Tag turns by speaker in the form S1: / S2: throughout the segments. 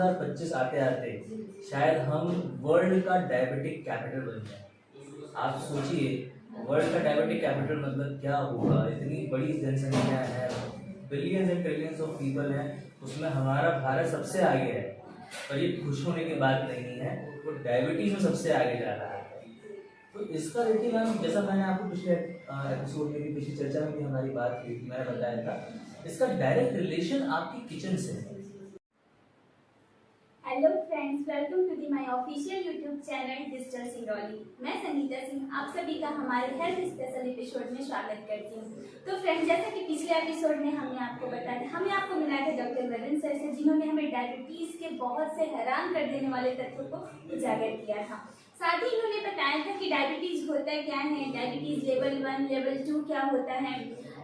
S1: 2025 आते आते शायद हम वर्ल्ड का डायबिटिक कैपिटल बन जाए। आप सोचिए, वर्ल्ड का डायबिटिक कैपिटल मतलब क्या होगा। इतनी बड़ी जनसंख्या है, billions and trillions of people हैं, उसमें हमारा भारत सबसे आगे है। पर ये खुश होने की बात नहीं है, वो डायबिटीज में सबसे आगे जा रहा है। तो इसका देखिए मैम, जैसा मैंने आपको पिछले एपिसोड में भी, पिछली चर्चा में भी हमारी बात हुई थी, मैंने बताया था, इसका डायरेक्ट रिलेशन आपकी किचन से है।
S2: Hello friends, welcome to the my official YouTube channel Digital Singrauli. मैं संगीता सिंह आप सभी का हमारे हेल्थ स्पेशल एपिसोड में स्वागत करती हूँ। तो फ्रेंड्स, जैसा कि पिछले एपिसोड में हमने आपको बताया था, हमने आपको मिलाया था डॉक्टर वरुण सर से, जिन्होंने हमें डायबिटीज के बहुत से हैरान कर देने वाले तत्वों को उजागर किया था। साथ ही उन्होंने बताया था कि डायबिटीज होता क्या है, डायबिटीज लेवल 1 लेवल 2 क्या होता है,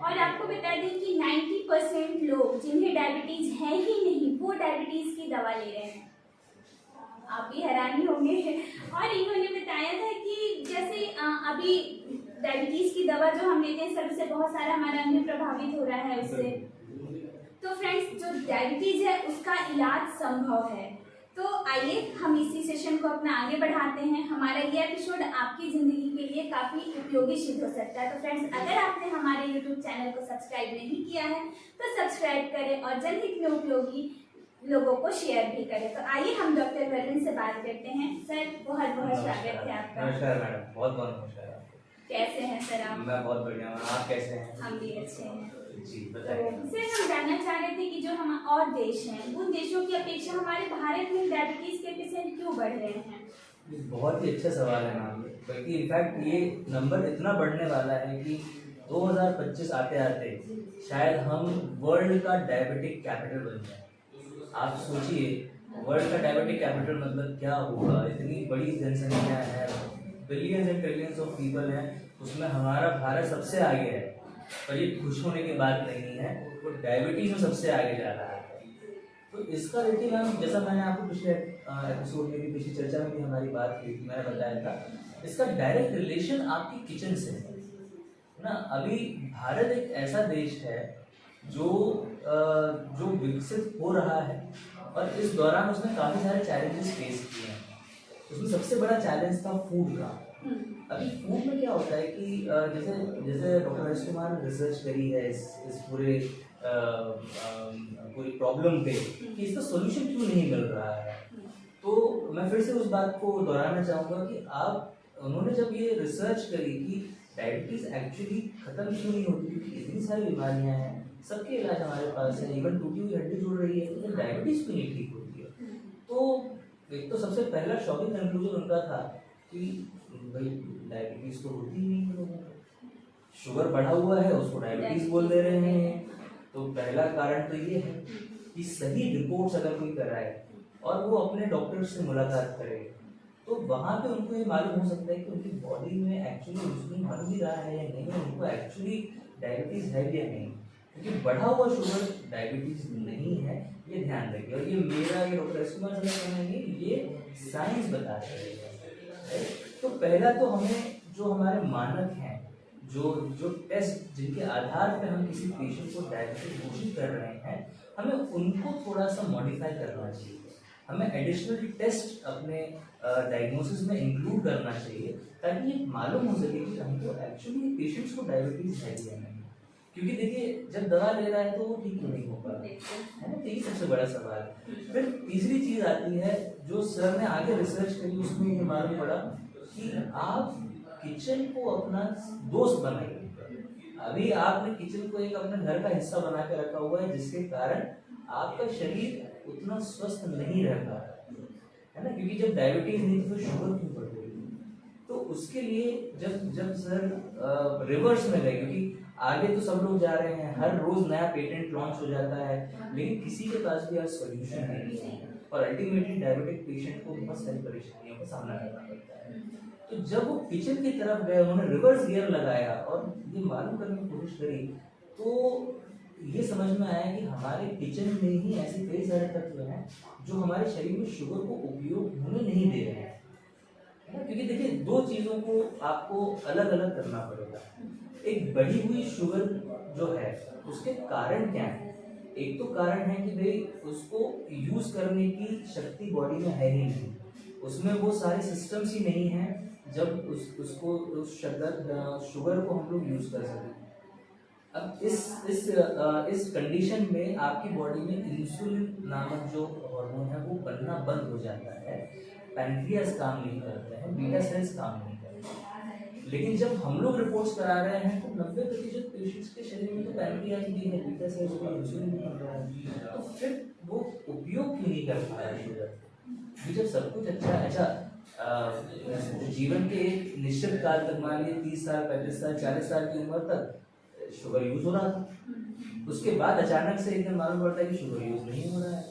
S2: और आपको बता दें कि 90% लोग जिन्हें डायबिटीज है ही नहीं, वो डायबिटीज की दवा ले रहे हैं। आप भी हैरान ही होंगे। और इन्होंने बताया था कि जैसे अभी डायबिटीज की दवा जो हम लेते हैं, सबसे बहुत सारा हमारा अंग प्रभावित हो रहा है उससे। तो फ्रेंड्स, जो डायबिटीज है उसका इलाज संभव है। तो आइए हम इसी सेशन को अपना आगे बढ़ाते हैं। हमारा ये एपिसोड आपकी जिंदगी के लिए काफी उपयोगी सिद्ध हो सकता है। तो फ्रेंड्स, अगर आपने हमारे यूट्यूब चैनल को सब्सक्राइब नहीं किया है तो सब्सक्राइब करें और जनहित में उपयोगी लोगों को शेयर भी करें। तो आइए हम डॉक्टर वरुण से बात करते हैं। सर, बहुत बहुत स्वागत है आपका।
S1: नमस्कार मैडम, बहुत बहुत नमस्कार आपको।
S2: कैसे हैं सर आप?
S1: मैं बहुत बढ़िया हूँ, आप कैसे हैं?
S2: हम भी अच्छे हैं
S1: जी
S2: तो
S1: बताइए।
S2: सर, हम जानना चाह रहे थे कि जो हम और देश हैं, उन देशों की अपेक्षा हमारे भारत में डायबिटीज के पेशेंट क्यों बढ़ रहे हैं?
S1: बहुत ही अच्छा सवाल है मैम, बल्कि इनफैक्ट ये नंबर इतना बढ़ने वाला है कि 2025 आते आते शायद हम वर्ल्ड का डायबिटिक कैपिटल बन जाए। आप सोचिए, वर्ल्ड का डायबिटिक कैपिटल मतलब क्या होगा। इतनी बड़ी जनसंख्या है, billions and trillions of people हैं, उसमें हमारा भारत सबसे आगे है। पर ये खुश होने की बात नहीं है, वो डायबिटीज में सबसे आगे जा रहा है। तो इसका देखिए मैम, जैसा मैंने आपको पिछले एपिसोड में भी, पिछली चर्चा में भी हमारी बात हुई थी, मैंने बताया था, इसका डायरेक्ट रिलेशन आपकी किचन से है ना। अभी भारत एक ऐसा देश है जो विकसित हो रहा है, और इस दौरान उसने काफ़ी सारे चैलेंजेस फेस किए हैं। उसमें सबसे बड़ा चैलेंज था फूड का। अभी फूड में क्या होता है कि जैसे जैसे डॉक्टर हरीश कुमार ने रिसर्च करी है इस पूरी प्रॉब्लम पे कि इसका सोल्यूशन क्यों नहीं मिल रहा है। तो मैं फिर से उस बात को दोहराना चाहूँगा कि उन्होंने जब ये रिसर्च करी कि डायबिटीज एक्चुअली खत्म क्यों नहीं होती, क्योंकि इतनी सारी बीमारियां हैं, सबके इलाज हमारे पास है, इवन टूटी हुई हड्डी जुड़ रही है, लेकिन डायबिटीज क्यों नहीं ठीक होती है। तो एक तो सबसे पहला शॉकिंग कंक्लूजन उनका था कि भाई डायबिटीज तो होती ही नहीं लोगों को, शुगर बढ़ा हुआ है उसको डायबिटीज बोल दे रहे हैं। तो पहला कारण तो ये है कि सही रिपोर्ट्स अगर कोई कराए और वो अपने डॉक्टर से मुलाकात करे, तो वहाँ पे उनको ये मालूम हो सकता है कि उनकी बॉडी में एक्चुअली इंसुलिन बन भी रहा है या नहीं, उनको एक्चुअली डायबिटीज है या नहीं। क्योंकि बढ़ा हुआ शुगर डायबिटीज नहीं है, ये ध्यान रखिए। और ये मेरा, ये डॉक्टर हरीश कुमार सर नहीं, ये साइंस बता रही है। तो पहला तो हमें जो हमारे मानक हैं, जो टेस्ट जिनके आधार पर हम किसी पेशेंट को डायबिटीज घोषित कर रहे हैं, हमें उनको थोड़ा सा मॉडिफाई करना चाहिए। हमें एडिशनल टेस्ट अपने डायग्नोसिस में इंक्लूड करना चाहिए, ताकि ये मालूम हो सके कि हमको एक्चुअली पेशेंट्स को डायबिटीज है या नहीं। क्योंकि देखिए, जब दवा ले रहा है तो वो ठीक नहीं होगा, है ना। तो ये सबसे बड़ा सवाल है। फिर तीसरी चीज आती है, जो सर ने आगे रिसर्च करी, उसमें ये मालूम पड़ा कि आप किचन को अपना दोस्त बनाइए। अभी आपने किचन को एक अपने घर का हिस्सा बना के रखा हुआ है, जिसके कारण आपका शरीर उतना स्वस्थ नहीं रहता है ना। क्योंकि जब डायबिटीज नहीं तो शुगर क्यों बढ़ गई। तो उसके लिए जब सर रिवर्स में गए, क्योंकि आगे तो सब लोग जा रहे हैं, हर रोज नया पेटेंट लॉन्च हो जाता है, लेकिन किसी के पास भी आज सोल्यूशन नहीं है, और अल्टीमेटली डायबिटिक पेशेंट को बहुत सारी परेशानियों का सामना करना पड़ता है। तो जब वो किचन की तरफ गए, उन्होंने रिवर्स गियर लगाया और ये मालूम करने की कोशिश करी, तो ये समझ में आया कि हमारे किचन में ही ऐसे कई सारे तत्व हैं जो हमारे शरीर में शुगर को उपयोग होने नहीं दे रहे हैं, है ना। क्योंकि देखिए, दो चीज़ों को आपको अलग अलग करना पड़ेगा। एक बढ़ी हुई शुगर जो है, उसके कारण क्या है, एक तो कारण है कि भाई उसको यूज करने की शक्ति बॉडी में है ही नहीं, उसमें वो सारे सिस्टम्स ही नहीं है जब उसको उस शुगर को हम लोग यूज कर सकें। अब इस कंडीशन में आपकी बॉडी में इंसुलिन नामक जो हार्मोन है वो बनना बंद हो जाता है, पैनक्रियास काम नहीं करते हैं, बीटा सेल्स काम नहीं करते हैं। लेकिन जब हम लोग रिपोर्ट्स करा रहे हैं तो 90% पेशेंट्स के शरीर में तो पैनक्रियास भी है, बीटा सेल्स भी, इंसुलिन भी बन रहा है, तो फिर वो उपयोग क्यों नहीं कर पा रहा है शुगर? जब सब कुछ अच्छा जीवन के एक निश्चित काल तक, मान लीजिए 30 साल 35 साल 40 साल की उम्र तक शुगर यूज हो रहा था, उसके बाद अचानक से एक दिन मालूम पड़ता है कि शुगर यूज नहीं हो रहा है।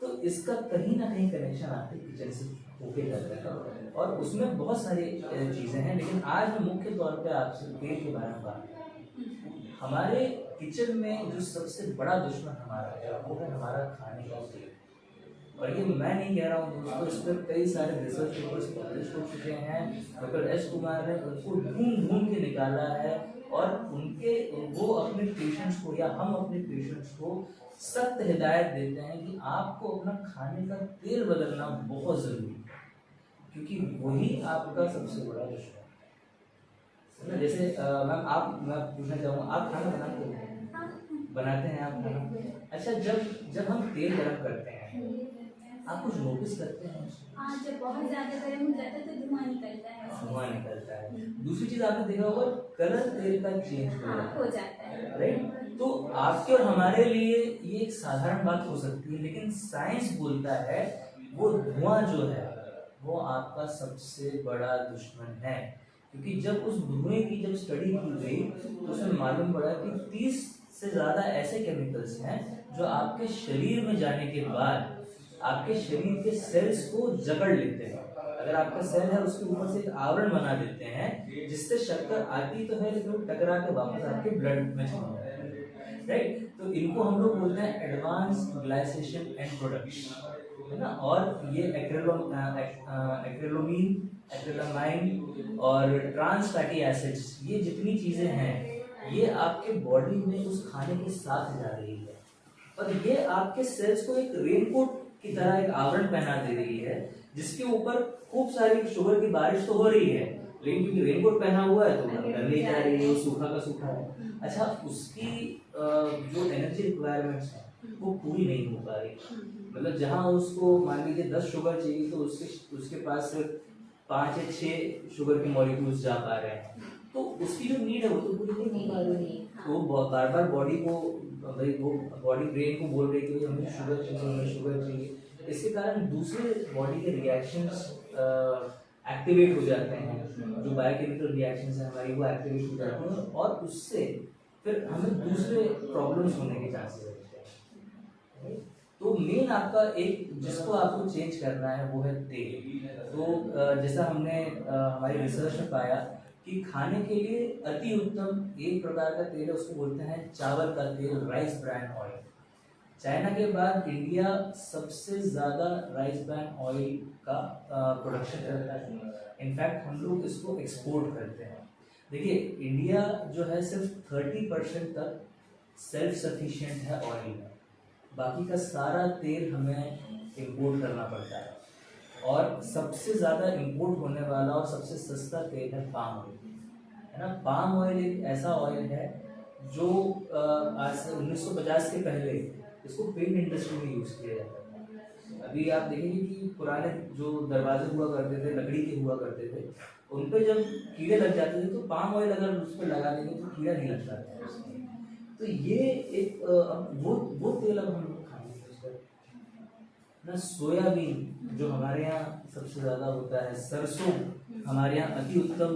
S1: तो इसका कहीं ना कहीं कनेक्शन आपके किचन से होके जाता है और उसमें बहुत सारी चीजें हैं, लेकिन आज मैं मुख्य तौर पे आपसे तेल के बारे में बात करूं। हमारे किचन में जो सबसे बड़ा दुश्मन हमारा है वो है हमारा खाने का तेल। और ये मैं नहीं कह रहा हूँ दोस्तों, इस पर कई सारे रिसर्च पेपर्स पब्लिश हो चुके हैं। डॉक्टर एस कुमार ने उनको ढूंढ ढूंढ के निकाला है और वो अपने पेशेंट्स को या हम अपने पेशेंट्स को सख्त हिदायत देते हैं कि आपको अपना खाने का तेल बदलना बहुत जरूरी है, क्योंकि वही आपका सबसे बड़ा दुश्मन है। जैसे मैं पूछना चाहूँगा, आप खाना बनाते हैं आप खाना? अच्छा, जब हम तेल गर्म करते हैं आप कुछ नोटिस करते हैं?
S2: हाँ, जब बहुत ज्यादा गर्म हो जाता है तो धुआं निकलता है।
S1: धुआं निकलता है। दूसरी चीज आपने देखा होगा, कलर तेल का चेंज
S2: हो जाता है,
S1: राइट? तो आपके और हमारे लिए ये एक साधारण बात हो सकती है, लेकिन साइंस बोलता है वो धुआं जो है वो आपका सबसे बड़ा दुश्मन है। क्योंकि जब उस धुएं की जब स्टडी की गई तो उसमें मालूम पड़ा कि 30 से ज्यादा ऐसे केमिकल्स हैं जो आपके शरीर में जाने के बाद आपके शरीर के सेल्स को जकड़ लेते हैं। अगर आपका सेल है उसके ऊपर से एक आवरण बना देते हैं जिससे शक्कर आती तो है लेकिन वो टकरा के वापस आपके ब्लड में चली जाती है, राइट? तो इनको हम लोग बोलते हैं एडवांस ग्लाइसेशन एंड प्रोडक्शन, है ना। और ये एक्रिलोमीन, एक्रिलामाइन और ट्रांस फैटी एसिड्स, ये जितनी चीजें हैं ये आपके बॉडी में उस खाने के साथ जा रही है और ये आपके सेल्स को एक रेनकोट की तरह एक आवरण पहना दे रही है जिसके ऊपर खूब सारी शुगर की बारिश तो हो रही है, लेकिन क्योंकि रेनकोट पहना हुआ है तो अंदर नहीं जा रही है, वो सूखा का सूखा है। अच्छा, उसकी जो एनर्जी रिक्वायरमेंट्स है वो पूरी नहीं हो पा रही। मतलब जहाँ उसको मान लीजिए 10 शुगर चाहिए तो उसके पास 5 या 6 शुगर के मॉलिक्यूल्स जा पा रहे हैं, तो उसकी जो नीड है वो तो पूरी नहीं हो पा रही। तो बार बार बॉडी को भाई वो बॉडी ब्रेन को बोल रही है कि हमें शुगर चाहिए, हमें शुगर चाहिए। इसके कारण दूसरे बॉडी के रिएक्शंस एक्टिवेट हो जाते हैं, जो बायोकेमिकल रिएक्शंस हैं हमारी वो एक्टिवेट हो जाते हैं और उससे फिर हमें दूसरे प्रॉब्लम्स होने के चांसेस रहते हैं। तो मेन आपका एक जिसको आपको चेंज करना है वो है तेल। तो जैसा हमने हमारी रिसर्च में पाया कि खाने के लिए अति उत्तम एक प्रकार का तेल है, उसको बोलते हैं चावल का तेल, राइस ब्रान ऑयल। चाइना के बाद इंडिया सबसे ज्यादा राइस ब्रान ऑयल का प्रोडक्शन करता है। इनफैक्ट हम लोग इसको एक्सपोर्ट करते हैं। देखिए, इंडिया जो है सिर्फ 30% तक सेल्फ सफिशिएंट है ऑयल में, बाकी का सारा तेल हमें इंपोर्ट करना पड़ता है। और सबसे ज़्यादा इंपोर्ट होने वाला और सबसे सस्ता तेल है पाम ऑयल, है ना। पाम ऑयल एक ऐसा ऑयल है जो आज से 1950 के पहले इसको पेंट इंडस्ट्री में यूज़ किया जाता था। अभी आप देखेंगे कि पुराने जो दरवाजे हुआ करते थे, लकड़ी के हुआ करते थे, उन पर जब कीड़े लग जाते थे तो पाम ऑयल अगर उस पर लगा देंगे तो कीड़ा नहीं लगता था। तो ये एक वो तेल अब हम लोग खाएंगे ना। सोयाबीन जो हमारे यहाँ सबसे ज़्यादा होता है, सरसों हमारे यहाँ अति उत्तम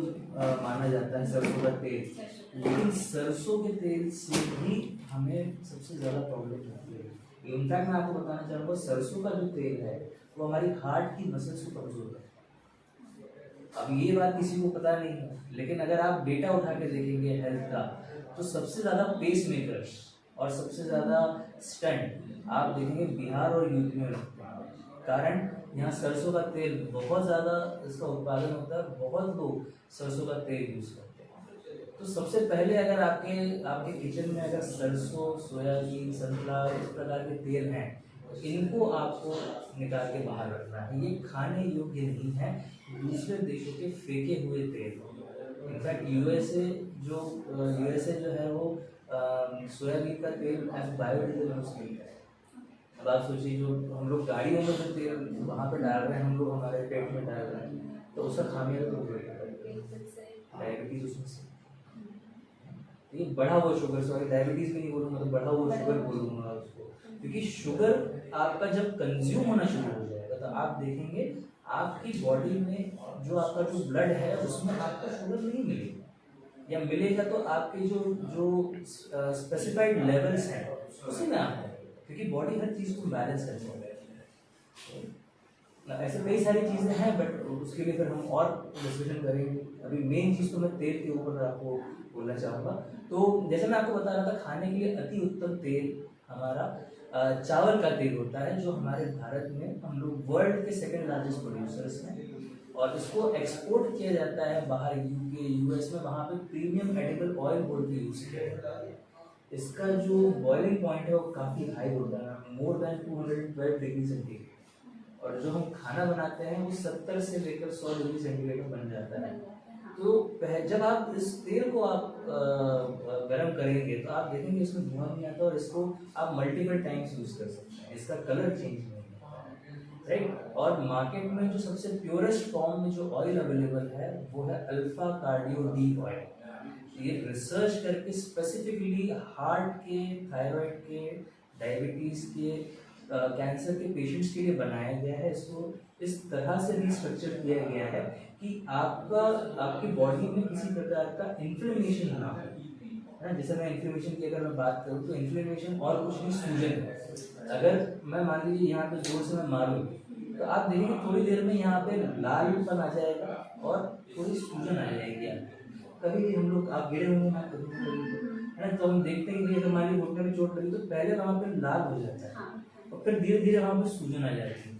S1: माना जाता है सरसों का तेल, लेकिन सरसों के तेल से भी हमें सबसे ज़्यादा प्रॉब्लम होती है। इनफैक्ट मैं आपको बताना चाहूँगा, सरसों का जो तेल है वो हमारी हार्ट की मसल्स को कमजोर करता है। अब ये बात किसी को पता नहीं है, लेकिन अगर आप डेटा उठा के देखेंगे हेल्थ का, तो सबसे ज़्यादा पेस मेकर्स और सबसे ज़्यादा स्टंट आप देखेंगे बिहार और यूपी में लगते हैं। कारण यहाँ सरसों का तेल बहुत ज़्यादा इसका उत्पादन होता है, बहुत लोग सरसों का तेल यूज़ करते हैं। तो सबसे पहले अगर आपके आपके किचन में अगर सरसों, सोयाबीन, सनफ्लावर इस प्रकार के तेल हैं, तो इनको आपको निकाल के बाहर रखना है। ये खाने योग्य नहीं है, दूसरे देशों के फेंके हुए तेल। इनफैक्ट यूएसए जो है वो सोयाबीन का तेल एज बायोडीजल यूज करता है। अब आप सोचिए, जो हम लोग गाड़ियों में जो तेल वहाँ पे डाल रहे हैं, हम लोग हमारे पेट में डाल रहे हैं, तो उसका खामियाजा तो डायबिटीज उसमें से, ये बढ़ा हुआ शुगर, सॉरी डायबिटीज भी नहीं बोलूँगा, तो बढ़ा हुआ शुगर बोलूँगा उसको। क्योंकि शुगर आपका जब कंज्यूम होना शुरू हो जाएगा तो आप देखेंगे आपकी बॉडी में जो आपका जो ब्लड है उसमें आपका शुगर नहीं मिलेगा, या मिलेगा तो आपके जो स्पेसिफाइड लेवल्स हैं उसी में आता है, क्योंकि बॉडी हर चीज़ को बैलेंस करती है। ऐसे कई सारी चीज़ें हैं, बट उसके लिए फिर हम और डिस्कशन करेंगे। अभी मेन चीज़ तो मैं तेल के ऊपर आपको बोलना चाहूँगा। तो जैसे मैं आपको बता रहा था, खाने के लिए अति उत्तम तेल हमारा चावल का तेल होता है, जो हमारे भारत में हम लोग वर्ल्ड के सेकंड लार्जेस्ट प्रोड्यूसर्स हैं, और इसको एक्सपोर्ट किया जाता है बाहर यूके, यूएस में, वहाँ पे प्रीमियम एडिबल ऑयल बोल के यूज़ किया जाता है। इसका जो बॉइलिंग पॉइंट है वो काफ़ी हाई होता है, मोर देन 212 डिग्री सेंटीग्रेड, और जो हम खाना बनाते हैं वो 70 से लेकर 100 डिग्री सेंटीग्रेड में बन जाता है। तो जब आप इस तेल को आप गर्म करेंगे तो आप देखेंगे इसमें धुआं नहीं आता, और इसको आप मल्टीपल टाइम्स यूज कर सकते हैं, इसका कलर चेंज नहीं होता, राइट। और मार्केट में जो सबसे प्योरेस्ट फॉर्म में जो ऑयल अवेलेबल है वो है अल्फा कार्डियो डी ऑयल। ये रिसर्च करके स्पेसिफिकली हार्ट के, थायराइड के, डायबिटीज के, कैंसर के पेशेंट्स के लिए बनाया गया है। इसको इस तरह से रिस्ट्रक्चर किया गया है कि आपकी बॉडी में किसी प्रकार का इन्फ्लेमेशन ना हो, है ना। जैसे मैं इन्फ्लेमेशन की अगर मैं बात करूँ तो इन्फ्लेमेशन और कुछ नहीं, सूजन है। अगर मैं मान लीजिए यहाँ पे जोर से मैं मारूँ तो आप देखेंगे थोड़ी देर में यहाँ पे लालपन आ जाएगा और थोड़ी सूजन आ जाएगी आपको। कभी भी हम लोग, आप गिरे होंगे ना कभी, है ना, तो हम देखते हैं कि हमारी घुटने में चोट लगी तो पहले वहाँ पे लाल हो जाता है, और फिर धीरे धीरे वहाँ पे सूजन आ जाती है,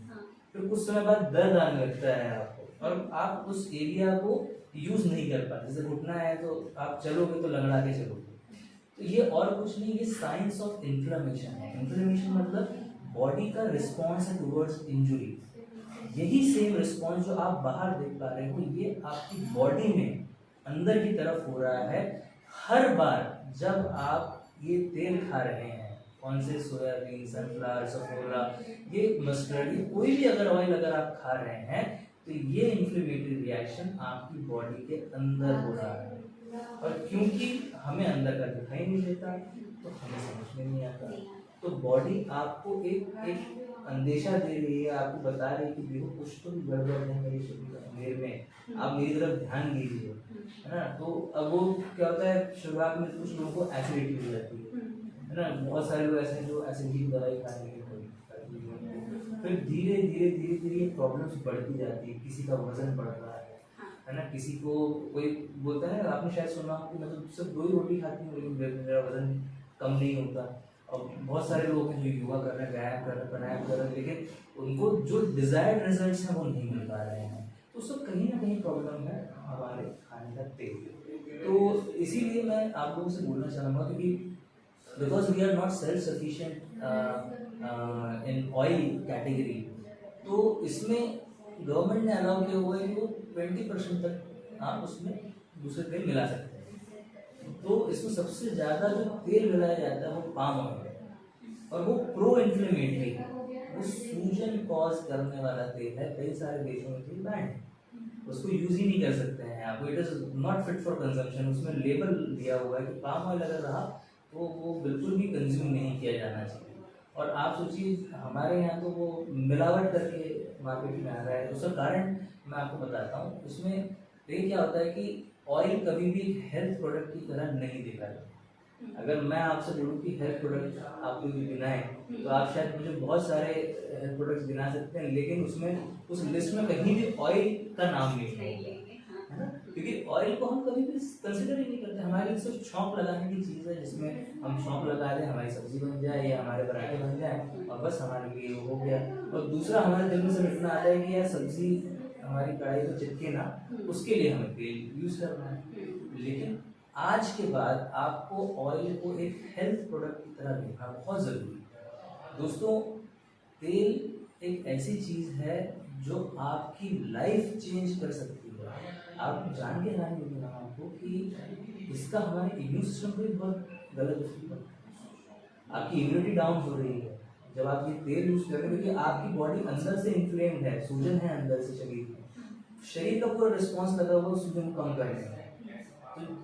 S1: फिर कुछ समय बाद दर्द आने लगता है आपको, और आप उस एरिया को यूज नहीं कर पाते। जैसे घुटना है तो आप चलोगे तो लंगड़ा के चलोगे, तो ये और कुछ नहीं, ये साइंस ऑफ इन्फ्लेमेशन है। इन्फ्लेमेशन मतलब बॉडी का रिस्पॉन्स है टुवर्ड्स इंजुरी। यही सेम रिस्पॉन्स जो आप बाहर देख पा रहे हो, ये आपकी बॉडी में अंदर की तरफ हो रहा है हर बार जब आप ये तेल खा रहे हैं। कौन से? सोयाबीन, सनफ्लावर, सफोला, ये मस्टर्ड, ये कोई भी अगर ऑयल अगर आप खा रहे हैं तो ये इन्फ्लेमेटरी रिएक्शन आपकी बॉडी के अंदर हो रहा है, और क्योंकि हमें अंदर का दिखाई नहीं देता तो हमें समझ में नहीं आता। तो बॉडी आपको एक अंदेशा दे रही है, आपको बता रही है कि देखो कुछ तो भी गड़बड़ है मेरे शरीर में, आप मेरी तरफ ध्यान दीजिए, है ना। तो अब वो क्या होता है, शुरुआत में कुछ लोगों को एसिडिटी हो जाती है ना, बहुत सारे लोग ऐसे हैं जो एसिडिटी की दवाई खाने के फिर धीरे धीरे धीरे धीरे प्रॉब्लम्स बढ़ती जाती है। किसी का वजन बढ़ रहा है ना, किसी को कोई बोलता है, आपने शायद सुना कि मैं तो सिर्फ 2 ही रोटी खाती हूँ लेकिन मेरा वजन कम नहीं होता। और बहुत सारे लोग हैं जो योगा कर रहे हैं, व्यायाम कर रहे हैं, प्राणायाम कर रहे हैं, लेकिन उनको जो डिजायर्ड रिजल्ट्स हैं वो नहीं मिल पा रहे हैं। तो सब कहीं ना कहीं प्रॉब्लम है हमारे खाने का तेल। तो इसीलिए मैं आप लोगों से बोलना चाहूँगा, क्योंकि because we are not self sufficient in oil category, तो इसमें गवर्नमेंट ने अलाउ किया हुआ है कि वो 20% तक आप उसमें दूसरे तेल मिला सकते हैं। तो इसमें सबसे ज़्यादा जो तेल मिलाया जाता है वो पाम ऑयल है, और वो प्रो इन्फ्लेमेटरी है, वो सूजन कॉज करने वाला तेल है। कई सारे देशों में तेल बैन है, उसको यूज ही नहीं कर सकते हैं आप, it is not fit for consumption. उसमें लेबल दिया हुआ है कि पाम ऑयल अगर रहा तो वो बिल्कुल भी कंज्यूम नहीं किया जाना चाहिए। और आप सोचिए हमारे यहाँ तो वो मिलावट करके मार्केट में आ रहा है। उसका कारण मैं आपको बताता हूँ। उसमें ये क्या होता है कि ऑयल कभी भी हेल्थ प्रोडक्ट की तरह नहीं देखा जाता। अगर मैं आपसे बोलूँ कि हेल्थ प्रोडक्ट आप कोई भी गिनाएं तो आप शायद मुझे बहुत सारे हेल्थ प्रोडक्ट्स गिना सकते हैं, लेकिन उसमें उस लिस्ट में कहीं भी ऑयल का नाम नहीं है ना, क्योंकि ऑयल को हम कभी भी कंसिडर ही नहीं करते। हमारे लिए सिर्फ छौंक लगाने की चीज़ है, जिसमें हम छौंक लगा दें, हमारी सब्जी बन जाए या हमारे पराठे बन जाए और बस हमारे लिए हो गया। और दूसरा हमारे दिल में सिर्फ इतना आता है कि यार सब्जी हमारी कढ़ाई को चिपके ना, उसके लिए हमें तेल यूज़ करना है। लेकिन आज के बाद आपको ऑयल को एक हेल्थ प्रोडक्ट की तरह देखना बहुत ज़रूरी है। दोस्तों, तेल एक ऐसी चीज़ है जो आपकी लाइफ चेंज कर सकती है। आप जान के हैरान होंगे आपको कि इसका हमारे इम्यून सिस्टम पर भी बहुत गलत इफेक्ट पड़ता है। आपकी इम्यूनिटी डाउन हो रही है जब आप ये तेल यूज़ कर रहे हो, क्योंकि आपकी बॉडी अंदर से इन्फ्लेम्ड है, सूजन है अंदर से शरीर में। शरीर का पूरा रिस्पॉन्स लगा हुआ सूजन को कम करने में।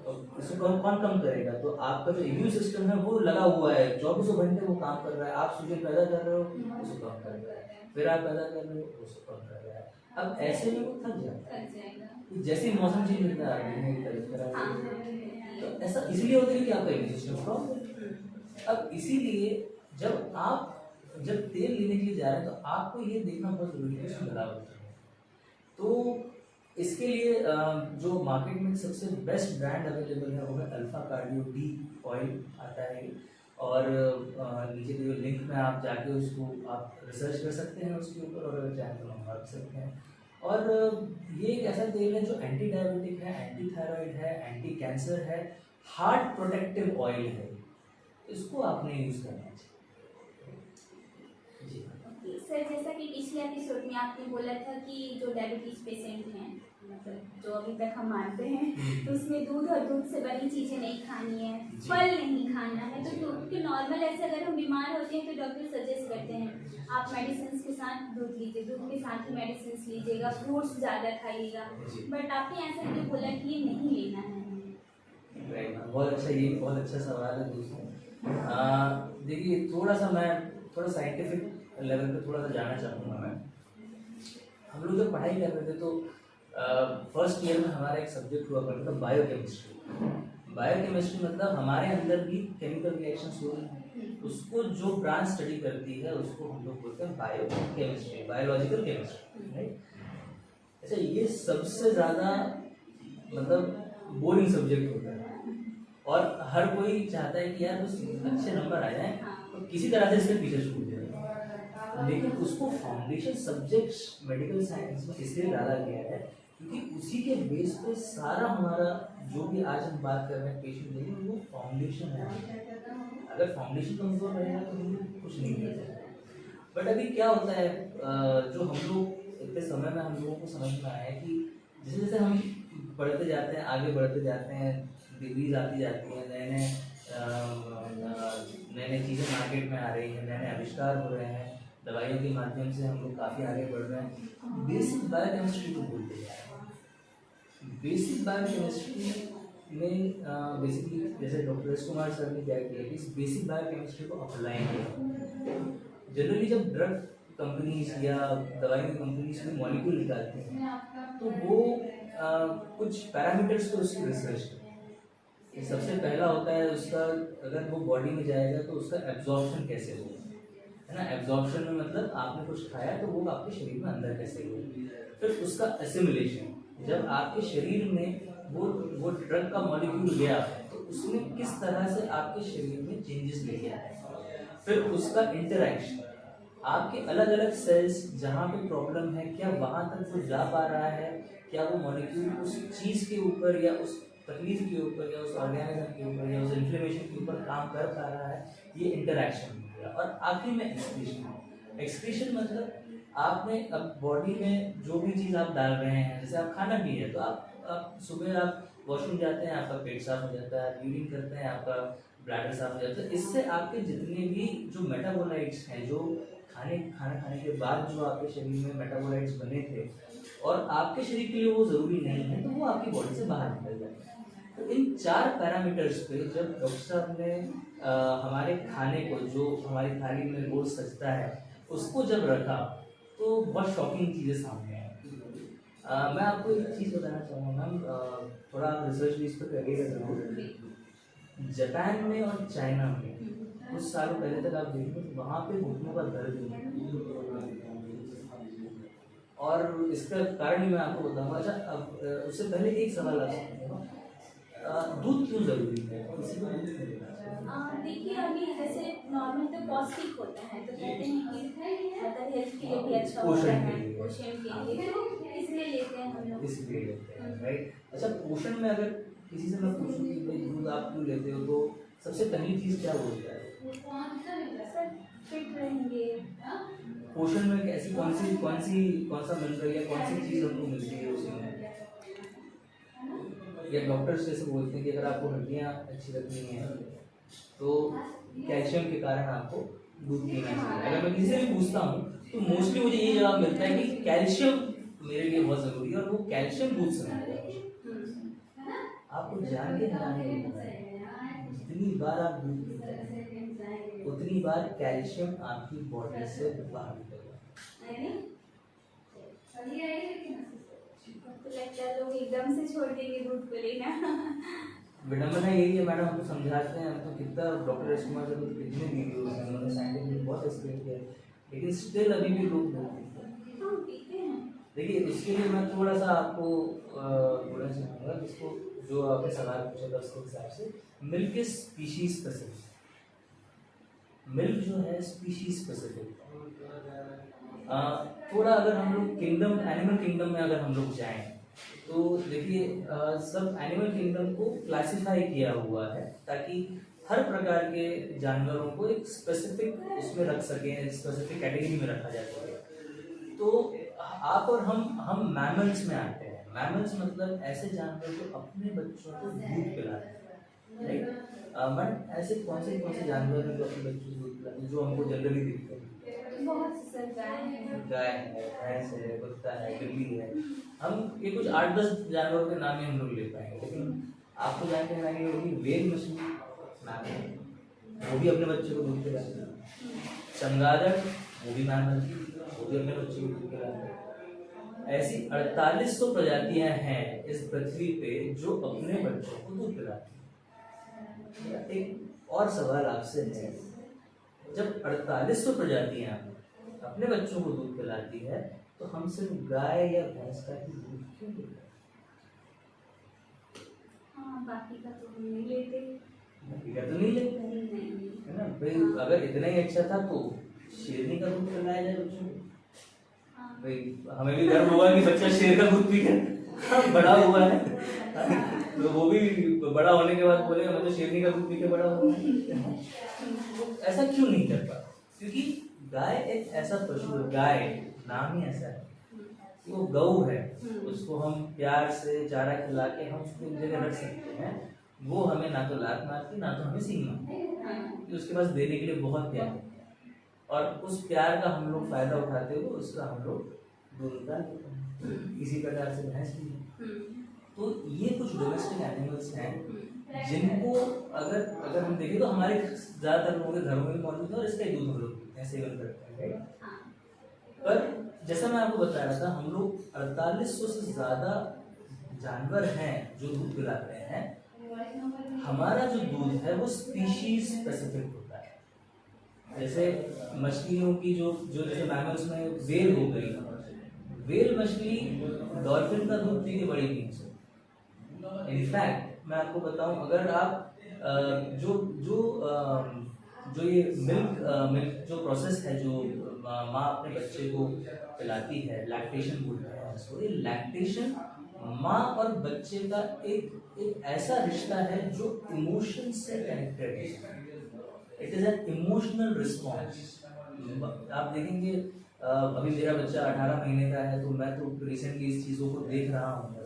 S1: तो इसको कौन कम करेगा? तो आपका जो इम्यून सिस्टम है वो लगा हुआ है, 24 घंटे वो काम कर रहा है। आप सूजन पैदा कर रहे हो, उसको कम कर रहा है, फिर आप पैदा कर रहे हो, उसको कम कर रहा है। अब ऐसे में वो थक जाएगा। जैसे ही मौसम चेंज होता है तो ऐसा इसलिए होता है कि आपका इम्यून सिस्टम स्ट्रॉन्ग है। अब इसीलिए जब तेल लेने के लिए जा रहे हैं तो आपको ये देखना बहुत जरूरी है उसमें मिलावट है। तो इसके लिए जो मार्केट में सबसे बेस्ट ब्रांड अवेलेबल है वो है अल्फा कार्डियो डी ऑयल आता है। और नीचे जो लिंक में आप जाके उसको आप रिसर्च कर सकते हैं उसके ऊपर, और चाहे तो मंगवा भी सकते हैं। और ये एक ऐसा तेल है जो एंटी डायबिटिक है, एंटी थायराइड है, एंटी कैंसर है, हार्ट प्रोटेक्टिव ऑयल है। इसको आपने यूज़ करना चाहिए।
S2: सर, जैसा कि पिछले एपिसोड में आपने बोला था कि जो डायबिटीज पेशेंट हैं, मतलब जो अभी तक हम मानते हैं, तो उसमें दूध और दूध से बनी चीज़ें नहीं खानी है, फल नहीं खाना है। तो दूध के नॉर्मल ऐसे अगर हम बीमार होते हैं तो डॉक्टर सजेस्ट करते हैं आप मेडिसिन के साथ दूध लीजिए, दूध के साथ ही मेडिसिन लीजिएगा, फ्रूट्स ज़्यादा खाइएगा। बट आपने ऐसा क्यों बोला कि ये नहीं लेना है?
S1: बहुत अच्छा, ये बहुत अच्छा सवाल है दोस्तों। देखिए, थोड़ा साइंटिफिक लेवल पे थोड़ा सा जानना चाहूँगा मैं। हम लोग जब पढ़ाई कर रहे थे तो फर्स्ट ईयर में हमारा एक सब्जेक्ट हुआ करता था बायोकेमिस्ट्री। बायोकेमिस्ट्री मतलब हमारे अंदर भी केमिकल रिएक्शंस हो रही हैं, उसको जो ब्रांच स्टडी करती है उसको हम लोग बोलते हैं बायोकेमिस्ट्री, बायोलॉजिकल केमिस्ट्री, राइट। अच्छा, ये सबसे ज़्यादा मतलब बोरिंग सब्जेक्ट होता है और हर कोई चाहता है कि यार बस अच्छे नंबर आ जाए तो किसी तरह से इससे पीछे छूट जाए। लेकिन उसको फाउंडेशन सब्जेक्ट मेडिकल साइंस में इसलिए डाला गया है क्योंकि उसी के बेस पे सारा हमारा जो भी आज हम बात कर रहे हैं पेशेंट लेकिन वो फाउंडेशन है। अगर फाउंडेशन कमजोर रहेगा तो हम कुछ नहीं कर सकते। बट अभी क्या होता है, जो हम लोग इतने समय में हम लोगों को समझ में आया है कि जैसे जैसे हम बढ़ते जाते हैं, आगे बढ़ते जाते हैं, डिग्रीज आती जाती हैं, नए चीज़ें मार्केट में आ रही हैं, नए आविष्कार हो रहे हैं, दवाइयों के माध्यम से हम लोग काफ़ी आगे बढ़ रहे हैं। बेसिक बायोकेमिस्ट्री को भूलते जा रहे हैं। बेसिक बायोकेमिस्ट्री में बेसिकली जैसे डॉक्टर एस कुमार सर ने क्या किया कि इस बेसिक बायोकेमिस्ट्री को अप्लाई किया। जनरली जब ड्रग कंपनीज या दवाई की कंपनीज कोई मॉलिक्यूल निकालते हैं तो वो कुछ पैरामीटर्स पर उसकी रिसर्च करते हैं। सबसे पहला होता है उसका, अगर वो बॉडी में जाएगा तो उसका एब्जॉर्प्शन कैसे होगा, है ना। एब्जॉर्प्शन में मतलब आपने कुछ खाया तो वो आपके शरीर में अंदर कैसे होगा। फिर उसका एसिमिलेशन, जब आपके शरीर में वो ड्रग का मॉलिक्यूल गया तो उसमें किस तरह से आपके शरीर में चेंजेस ले गया है। फिर उसका इंटरैक्शन, आपके अलग अलग सेल्स जहाँ पे प्रॉब्लम है क्या वहाँ तक वो जा पा रहा है, क्या वो मॉलिक्यूल उस चीज़ के ऊपर या उस तकलीफ के ऊपर या उस ऑर्गेनिज्म के ऊपर या उस इन्फ्लेमेशन के ऊपर काम कर पा रहा है, ये इंटरैक्शन हो गया। और आखिर में एक्सक्रीशन। एक्सक्रीशन मतलब आपने अब बॉडी में जो भी चीज़ आप डाल रहे हैं, जैसे आप खाना भी है तो आप सुबह आप वॉशरूम जाते हैं, आपका पेट साफ हो जाता है, यूरिन करते हैं, आपका ब्लैडर साफ हो जाता है। इससे आपके जितने भी जो मेटाबोलाइट्स हैं, जो खाना खाने के बाद जो आपके शरीर में मेटाबोलाइट्स बने थे और आपके शरीर के लिए वो ज़रूरी नहीं है, तो वो आपकी बॉडी से बाहर निकल जाते हैं। तो इन 4 पैरामीटर्स पे जब डॉक्टर साहब ने हमारे खाने को, जो हमारी थाली में रोज सजता है, उसको जब रखा तो बहुत शॉकिंग चीज़ें सामने आई। मैं आपको एक चीज़ बताना चाहूँगा मैम, थोड़ा आप रिसर्च भी इस पर करिएगा जरूर। जापान में और चाइना में कुछ सालों पहले तक आप देखेंगे तो वहाँ पे घुटनों का दर्द और इसका कारण मैं आपको बताऊंगा। अच्छा, अब उससे पहले एक सवाल आपसे, दूध क्यों जरूरी है? किसी को दूध क्यों लेना चाहिए?
S2: देखिए, अभी जैसे नॉर्मल तो पौष्टिक होता है, तो कहते हैं कि मतलब हेल्थ के लिए भी अच्छा होता है, पोषण के लिए, तो इसलिए लेते हैं हम लोग।
S1: इसलिए लेते हैं, राइट। अच्छा, पोषण में अगर किसी से मैं पूछूं कि भाई दूध आप क्यों लेते हो, तो सबसे पहली चीज़ क्या बोलता है?
S2: सर फिट रहेंगे।
S1: पोषण में ऐसी कौन सा मिनरल या कौन सी चीज़ हमको मिलती है उसमें? या डॉक्टर्स जैसे बोलते हैं कि अगर आपको हड्डियाँ अच्छी रखनी है तो कैल्शियम के कारण आपको दूध पीना चाहिए। अगर मैं किसी से भी पूछता हूँ तो मोस्टली मुझे ये जवाब मिलता है कि कैल्शियम मेरे लिए बहुत ज़रूरी है, और वो कैल्शियम दूध से मिलता है। आपको जान के हैरानी होगी, जितनी बार आप दूध पीते हैं उतनी बार कैल्शियम आपकी बॉडी से बाहर निकलेगा।
S2: तो लगता है लोग एकदम से छोड़ देंगे दूध को लेना।
S1: विडम्बना यही है मैडम, हमको समझाते हैं, हम तो कितना डॉक्टर राजकुमार से तो कितने वीडियोस हैं, उन्होंने साइंटिफिकली बहुत एक्सप्लेन किया है, लेकिन स्टिल अभी भी लोग नहीं पीते हैं। देखिए उसके लिए मैं थोड़ा सा आपको बोलना चाहूँगा, जिसको जो आपने सवाल पूछा था उसके हिसाब से, milk is species specific. Milk जो है स्पीशीज स्पेसिफिक। थोड़ा अगर हम लोग किंगडम, एनिमल किंगडम में अगर हम लोग जाएं तो देखिए सब एनिमल किंगडम को क्लासिफाई किया हुआ है ताकि हर प्रकार के जानवरों को एक स्पेसिफिक उसमें रख सकें, स्पेसिफिक कैटेगरी में रखा जा सके। तो आप और हम मैमल्स में आते हैं। मैमल्स मतलब ऐसे जानवर जो अपने बच्चों को दूध पिलाते हैं, राइट। मैडम ऐसे कौन से जानवर हैं जो अपने बच्चों को दूध पिलाते हैं जो हमको जनरली दिखते हैं?
S2: बहुत से
S1: गाय है, भैंस है, कुत्ता है, बिल्ली है। हम ये कुछ 8-10 जानवरों के नाम ही हम लोग ले पाएंगे, लेकिन आपको जानते हैं होगी वेल मछली मैमल, वो भी अपने बच्चे को दूध पिलाती है। चमगादड़ वो भी मैमल, वो भी अपने बच्चे को दूध पिलाते हैं। ऐसी 4800 प्रजातियां हैं इस पृथ्वी पे जो अपने बच्चों को दूध पिलाती हैं। एक और सवाल आपसे है, जब 4800 प्रजातियां अपने बच्चों को दूध पिलाती है तो हम सिर्फ गाय या भैंस का ही दूध क्यों लेते हैं?
S2: हाँ, बाकी का तो हम नहीं लेते।
S1: बाकी का तो नहीं लेते, है ना भाई। अगर इतना ही अच्छा था तो शेरनी का दूध पिलाया जाए बच्चों को। भाई हमें भी गर्व होगा कि बच्चा शेर का दूध पी कर बड़ा हुआ है, तो वो भी बड़ा होने के बाद बोले मैं तो शेरनी का दूध पी के बड़ा हुआ है। ऐसा क्यों नहीं कर पाता? क्योंकि गाय एक ऐसा पशु है, गाय नाम ही ऐसा है कि वो गऊ है, उसको हम प्यार से चारा खिला के हम उसको एक जगह रख सकते हैं। वो हमें ना तो लात मारती ना तो हमें सींग मारती, उसके पास देने के लिए बहुत प्यार है, और उस प्यार का हम लोग फायदा उठाते हुए उसका हम लोग दूध निकालते हैं। इसी प्रकार से भैंस भी है। तो ये कुछ डोमेस्टिक एनिमल्स हैं जिनको अगर हम देखें तो हमारे ज्यादातर लोगों के घरों में मौजूद है, और इसका ही दूध हम लोग पीते हैं, सेवन करते हैं, राइट। पर जैसा मैं आपको बता रहा था, हम लोग 4800 से ज्यादा जानवर हैं जो दूध पिलाते हैं। हमारा जो दूध है वो स्पीशीज स्पेसिफिक होता है। जैसे मछलियों की जो जैसे मैमल्स में वेल हो गई, वेल मछली डॉल्फिन का दूध पी के बड़ी नहीं है। इनफैक्ट मैं आपको बताऊं, अगर आप जो ये मिल्क जो प्रोसेस है जो माँ अपने बच्चे को पिलाती है, लैक्टेशन बोलते हैं इसको। ये लैक्टेशन माँ और बच्चे का एक ऐसा रिश्ता है जो इमोशन से कनेक्टेड है। It is an emotional response. आप देखेंगे अभी मेरा बच्चा 18 महीने का है, तो मैं तो रिसेंटली इस चीज़ों को देख रहा हूँ।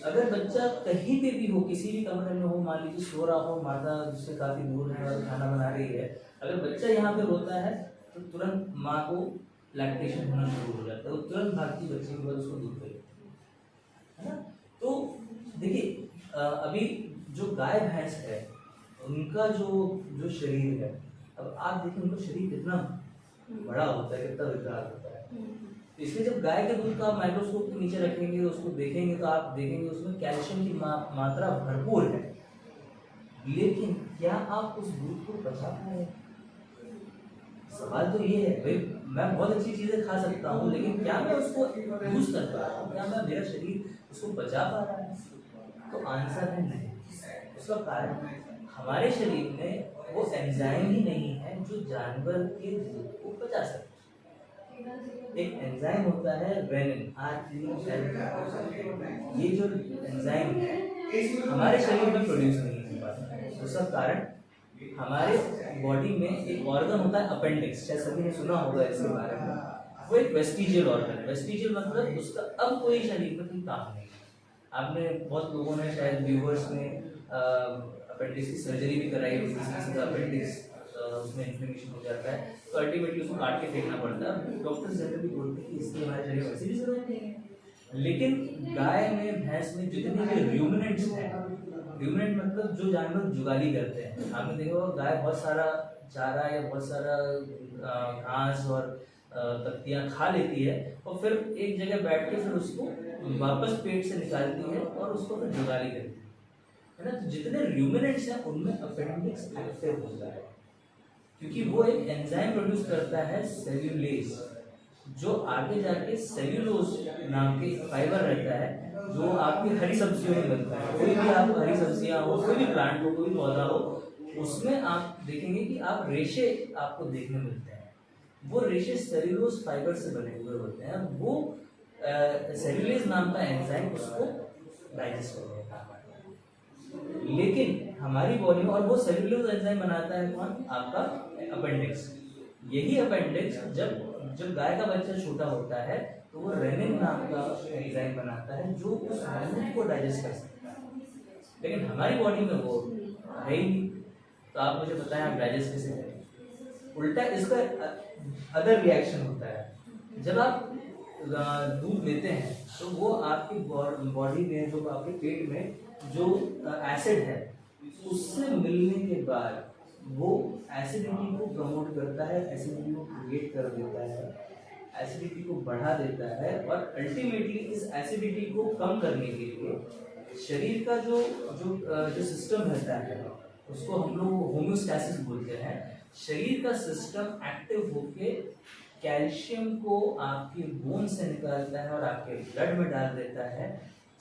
S1: अगर बच्चा कहीं पे भी हो, किसी भी कमरे में हो, मान लीजिए सो रहा हो, माता जिससे काफी दूर है और खाना बना रही है, अगर बच्चा यहाँ पे रोता है तो तुरंत माँ को लैक्टेशन होना शुरू हो जाता है, वो तुरंत भागती बच्चे के बाद उसको दूध दे देती है ना। तो देखिए अभी जो गाय भैंस है उनका जो शरीर है, अब आप देखिए उनका शरीर कितना बड़ा होता है, कितना विकराल होता है। इसलिए जब गाय के दूध को आप माइक्रोस्कोप के नीचे रखेंगे, उसको देखेंगे तो आप देखेंगे उसमें कैल्शियम की मात्रा भरपूर है, लेकिन क्या आप उस दूध को पचा पाए? सवाल तो ये है भाई, मैं बहुत अच्छी चीजें खा सकता हूँ, लेकिन क्या मैं उसको यूज कर पा रहा हूँ? क्या मैं मेरा शरीर उसको पचा पा रहा है? तो आंसर है नहीं। उसका कारण हमारे शरीर में वो एंजाइम ही नहीं है जो जानवर के दूध को पचा सकते। एक एंजाइम होता है रेनिन, ये जो एंजाइम है हमारे शरीर में प्रोड्यूस नहीं हो पाता। उसका कारण हमारे बॉडी में एक ऑर्गन होता है अपेंडिक्स, शायद सभी ने सुना होगा इसके बारे में। वो एक वेस्टिजियल ऑर्गन है। वेस्टिजियल मतलब उसका अब कोई शरीर में कोई काम नहीं है। आपने बहुत लोगों ने शायद व्यूवर्स में अपेंडिक्स की सर्जरी भी कराई होगी, किसी का अपेंडिक्स उसमें इन्फ्लेमेशन हो जाता है तो अल्टीमेटली उसको काट के फेंकना पड़ता है। डॉक्टर जनरली बोलते हैं कि इसकी हमारे शरीर में वैसे भी जरूरत नहीं है। लेकिन गाय में, भैंस में जितने भी र्यूमिनेंट्स हैं, र्यूमिनेंट मतलब जो जानवर जुगाली करते हैं, आपने देखा होगा गाय बहुत सारा चारा या बहुत सारा घास और पत्तियां खा लेती है और फिर एक जगह बैठ के फिर उसको वापस पेट से निकालती है और उसको फिर जुगाली करती है ना। तो जितने र्यूमिनेंट्स हैं उनमें अपेंडिक्स एक्टिव होता है, क्योंकि वो एक एंजाइम प्रोड्यूस करता है सेल्यूलेज, जो आगे जाके सेल्यूलोज नाम के फाइबर रहता है जो आपकी हरी सब्जियों में बनता है। कोई भी आप हरी सब्जियां हो, कोई भी प्लांट हो, कोई भी पौधा हो, उसमें आप देखेंगे कि आप रेशे आपको देखने मिलते हैं। वो रेशे सेल्यूलोज फाइबर से बने हुए होते हैं। वो सेल्यूलेज नाम का एंजाइम उसको डाइजेस्ट कर लेता है। लेकिन हमारी बॉडी में, और वो सेल्यूलोज एंजाइम बनाता है कौन? आपका अपेंडिक्स। यही अपेंडिक्स जब गाय का बच्चा छोटा होता है तो वो रेनिन नाम का एंजाइम बनाता है जो उस हार्मोन को डाइजेस्ट कर सकता है। लेकिन हमारी बॉडी में वो है ही नहीं। तो आप मुझे बताएं, आप डाइजेस्ट कैसे करें? उल्टा इसका अदर रिएक्शन होता है। जब आप दूध लेते हैं तो वो आपकी बॉडी में, जो आपके पेट में जो एसिड है उससे मिलने के बाद वो एसिडिटी को प्रमोट करता है, एसिडिटी को क्रिएट कर देता है, एसिडिटी को बढ़ा देता है और अल्टीमेटली इस एसिडिटी को कम करने के लिए शरीर का जो सिस्टम रहता है उसको हम लोग होम्योस्टैसिस बोलते हैं। शरीर का सिस्टम एक्टिव होके कैल्शियम को आपकी बोन से निकालता है और आपके ब्लड में डाल देता है,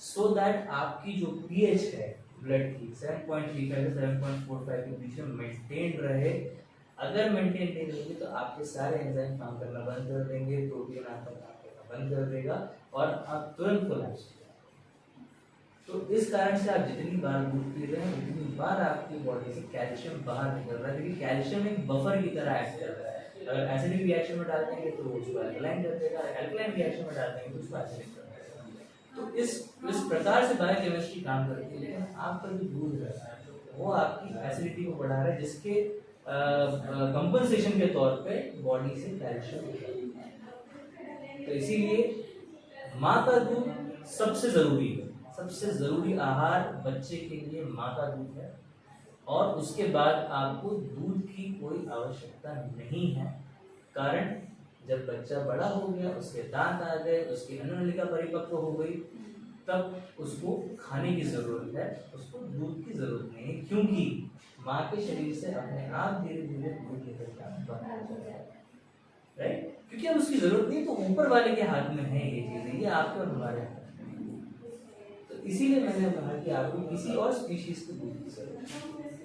S1: सो दैट आपकी जो पीएच है ब्लड की 7.35 से 7.45 के बीच में मेंटेन रहे। अगर मेंटेन नहीं रहेगी तो आपके सारे एंजाइम काम करना बंद कर देंगे, प्रोटीन आपका काम करना बंद कर देगा और आप तुरंत कोलैप्स हो जाएंगे। तो इस कारण से आप जितनी बार दूध पी रहे हैं उतनी बार आपकी बॉडी से कैल्शियम बाहर निकल रहा है, क्योंकि कैल्शियम एक बफर की तरह एक्ट कर रहा है। अगर एसिडिक रिएक्शन में डाल देंगे तो उसको अल्कलाइन कर देगा, अल्कलाइन रिएक्शन में डाल देंगे तो उसको एसिडिक कर देगा। तो इस प्रकार से बायोकेमिस्ट्री काम करती है। लेकिन आपका जो दूध है वो आपकी एसिडिटी को बढ़ा रहा है, जिसके कंपनसेशन के तौर पे बॉडी से कैल्शियम। तो इसीलिए माँ का दूध सबसे जरूरी है। सबसे जरूरी आहार बच्चे के लिए माँ का दूध है और उसके बाद आपको दूध की कोई आवश्यकता नहीं है। कारण जब बच्चा बड़ा हो गया, उसके दांत आ गए, उसकी अन्ननलिका परिपक्व हो गई, तब उसको खाने की जरूरत है, उसको दूध की जरूरत नहीं है, क्योंकि माँ के शरीर से अपने आप धीरे धीरे दूध निकलना बंद हो जाता है। राइट? क्योंकि अब उसकी जरूरत नहीं, तो ऊपर वाले के हाथ में है ये चीजें, ये आपके और हमारे हाथ में। तो इसीलिए मैंने कहा कि आपको किसी और स्पीशीज के दूध की जरूरत है।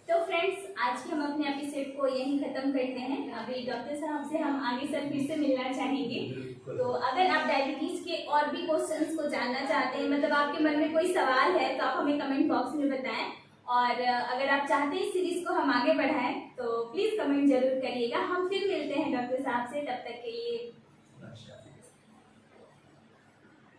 S2: तो फ्रेंड्स, आज के हम अपने एपिसोड को यहीं खत्म करते हैं। अभी डॉक्टर साहब से हम आगे सर फिर से मिलना चाहेंगे। तो अगर आप डायबिटीज के और भी क्वेश्चंस को जानना चाहते हैं, मतलब आपके मन में कोई सवाल है, तो आप हमें कमेंट बॉक्स में बताएं। और अगर आप चाहते हैं इस सीरीज को हम आगे बढ़ाएं तो प्लीज कमेंट जरूर करिएगा। हम फिर मिलते हैं डॉक्टर साहब से, तब तक के लिए।